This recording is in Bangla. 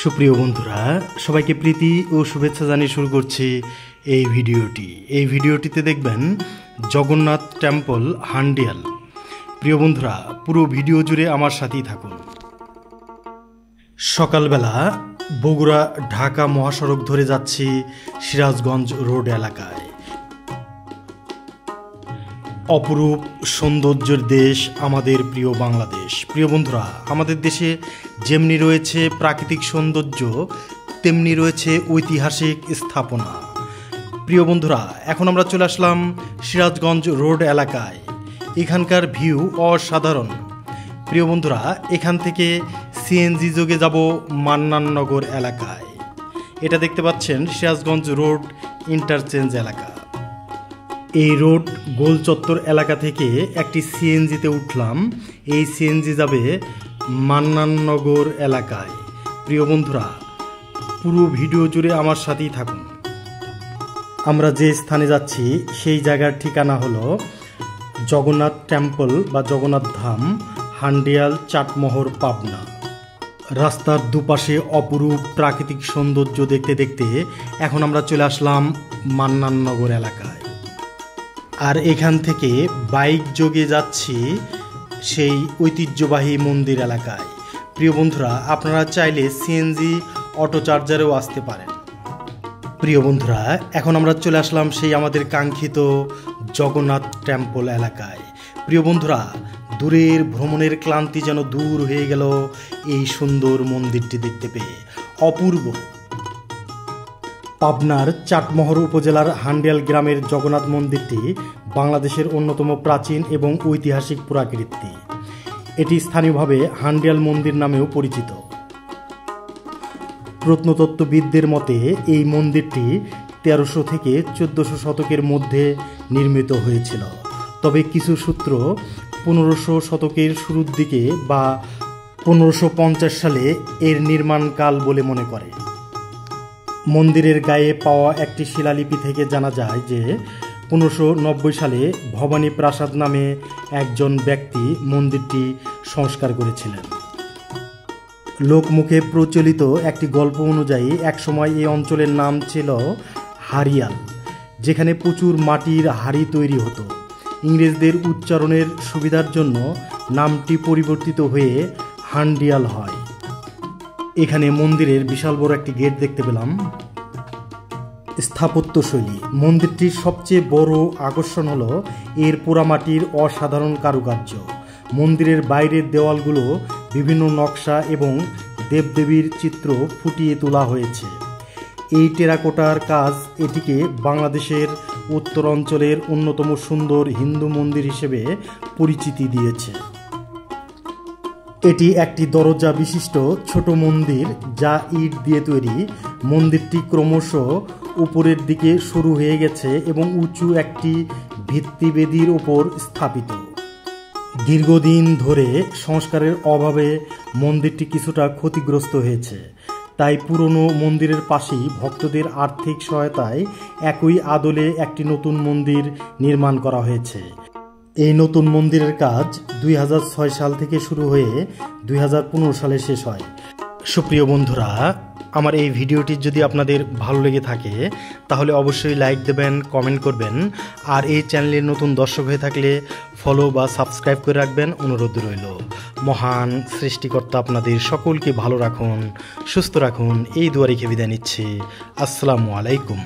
সুপ্রিয় বন্ধুরা, সবাইকে প্রীতি ও শুভেচ্ছা জানিয়ে শুরু করছি এই ভিডিওটিতে দেখবেন জগন্নাথ টেম্পল হান্ডিয়াল। প্রিয় বন্ধুরা, পুরো ভিডিও জুড়ে আমার সাথেই থাকুন। সকালবেলা বগুড়া ঢাকা মহাসড়ক ধরে যাচ্ছি সিরাজগঞ্জ রোড এলাকায়। অপরূপ সৌন্দর্যের দেশ আমাদের প্রিয় বাংলাদেশ। প্রিয় বন্ধুরা, আমাদের দেশে যেমনি রয়েছে প্রাকৃতিক সৌন্দর্য, তেমনি রয়েছে ঐতিহাসিক স্থাপনা। প্রিয় বন্ধুরা, এখন আমরা চলে আসলাম সিরাজগঞ্জ রোড এলাকায়। এখানকার ভিউ অসাধারণ। প্রিয় বন্ধুরা, এখান থেকে সিএনজি যোগে যাব মান্নাননগর এলাকায়। এটা দেখতে পাচ্ছেন সিরাজগঞ্জ রোড ইন্টারচেঞ্জ এলাকা। এই রোড গোল চত্বর এলাকা থেকে একটি সিএনজিতে উঠলাম। এই সিএনজি যাবে মান্নাননগর এলাকায়। প্রিয় বন্ধুরা, পুরো ভিডিও জুড়ে আমার সাথেই থাকুন। আমরা যে স্থানে যাচ্ছি সেই জায়গার ঠিকানা হলো জগন্নাথ টেম্পল বা জগন্নাথ ধাম, হান্ডিয়াল, চাটমোহর, পাবনা। রাস্তার দুপাশে অপরূপ প্রাকৃতিক সৌন্দর্য দেখতে দেখতে এখন আমরা চলে আসলাম মান্নাননগর এলাকায়। আর এখান থেকে বাইক যোগে যাচ্ছি সেই ঐতিহ্যবাহী মন্দির এলাকায়। প্রিয় বন্ধুরা, আপনারা চাইলে সিএনজি অটো চার্জারেও আসতে পারেন। প্রিয় বন্ধুরা, এখন আমরা চলে আসলাম সেই আমাদের কাঙ্ক্ষিত জগন্নাথ টেম্পল এলাকায়। প্রিয় বন্ধুরা, দূরের ভ্রমণের ক্লান্তি যেন দূর হয়ে গেল এই সুন্দর মন্দিরটি দেখতে পেয়ে। অপূর্ব। পাবনার চাটমোহর উপজেলার হান্ডিয়াল গ্রামের জগন্নাথ মন্দিরটি বাংলাদেশের অন্যতম প্রাচীন এবং ঐতিহাসিক পুরাকীর্তি। এটি স্থানীয়ভাবে হান্ডিয়াল মন্দির নামেও পরিচিত। প্রত্নতত্ত্ববিদদের মতে এই মন্দিরটি 1300 থেকে 1400 শতকের মধ্যে নির্মিত হয়েছিল। তবে কিছু সূত্র 1500 শতকের শুরুর দিকে বা 1550 সালে এর নির্মাণকাল বলে মনে করে। মন্দিরের গায়ে পাওয়া একটি শিলালিপি থেকে জানা যায় যে 1590 সালে ভবানী প্রাসাদ নামে একজন ব্যক্তি মন্দিরটি সংস্কার করেছিলেন। লোকমুখে প্রচলিত একটি গল্প অনুযায়ী একসময় এই অঞ্চলের নাম ছিল হারিয়াল, যেখানে প্রচুর মাটির হাড়ি তৈরি হতো। ইংরেজদের উচ্চারণের সুবিধার জন্য নামটি পরিবর্তিত হয়ে হান্ডিয়াল হয়। এখানে মন্দিরের বিশাল বড় একটি গেট দেখতে পেলাম। স্থাপত্যশৈলী মন্দিরটির সবচেয়ে বড় আকর্ষণ হলো এর পোড়ামাটির অসাধারণ কারুকার্য। মন্দিরের বাইরের দেওয়ালগুলো বিভিন্ন নকশা এবং দেবদেবীর চিত্র ফুটিয়ে তোলা হয়েছে। এই টেরাকোটার কাজ এটিকে বাংলাদেশের উত্তরাঞ্চলের অন্যতম সুন্দর হিন্দু মন্দির হিসেবে পরিচিতি দিয়েছে। এটি একটি দরজা বিশিষ্ট ছোট মন্দির যা ইট দিয়ে তৈরি। মন্দিরটি ক্রমশ উপরের দিকে শুরু হয়ে গেছে এবং উঁচু একটি ভিত্তিবেদির ওপর স্থাপিত। দীর্ঘদিন ধরে সংস্কারের অভাবে মন্দিরটি কিছুটা ক্ষতিগ্রস্ত হয়েছে। তাই পুরনো মন্দিরের পাশেই ভক্তদের আর্থিক সহায়তায় একই আদলে একটি নতুন মন্দির নির্মাণ করা হয়েছে। এই নতুন মন্দিরের কাজ 2006 সাল থেকে শুরু হয়ে 2015 সালে শেষ হয়। সুপ্রিয় বন্ধুরা, আমার এই ভিডিওটি যদি আপনাদের ভালো লেগে থাকে তাহলে অবশ্যই লাইক দেবেন, কমেন্ট করবেন। আর এই চ্যানেলের নতুন দর্শক হয়ে থাকলে ফলো বা সাবস্ক্রাইব করে রাখবেন, অনুরোধ রইল। মহান সৃষ্টিকর্তা আপনাদের সকলকে ভালো রাখুন, সুস্থ রাখুন, এই দুয়ারে বিদায় নিচ্ছি। আসসালামু আলাইকুম।